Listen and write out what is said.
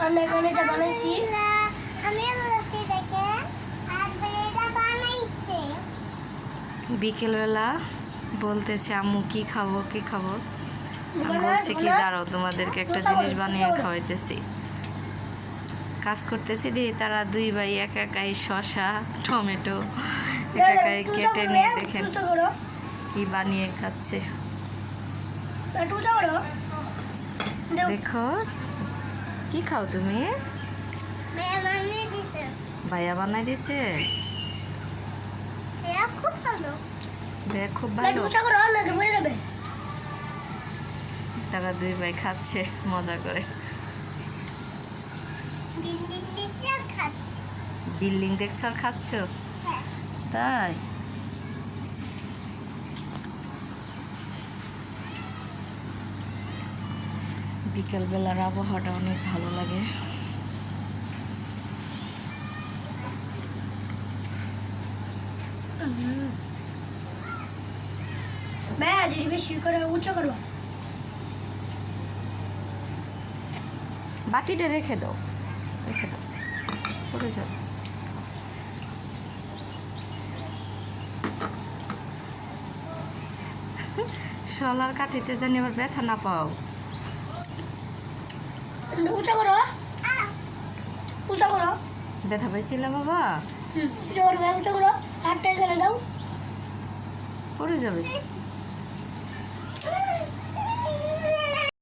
আমি এখন এটা বানাইছি। বিকেলবেলা বলতেছে আম্মু কি খাবো কি খাবো। আমি বলছি কি দাঁড়াও তোমাদেরকে একটা জিনিস বানিয়ে খাওয়াইতেছি। কাজ করতেছি দিয়ে তারা দুই ভাই একা একাই শসা টমেটো একা একাই কেটে নিয়ে দেখেন কি বানিয়ে খাচ্ছে। দেখো কি খাও তুমি? ভাইয়া বানাই দিছে। খুব ভালো। তারা দুই ভাই খাচ্ছে মজা করে। বিল্ডিং দেখছো আর খাচ্ছ? তাই বিকেলবেলার আবহাওয়াটা অনেক ভালো লাগে। বেশি করে উঁচু করো। বাটিটা রেখে দাও পড়ে যাবে। শলার কাঠিতে জানি আবার ব্যথা না পাও। উঁচু করো ব্যথা পাইছিল বাবা? উঁচু করো হাতটা এখানে দাও। পড়ে যাবে।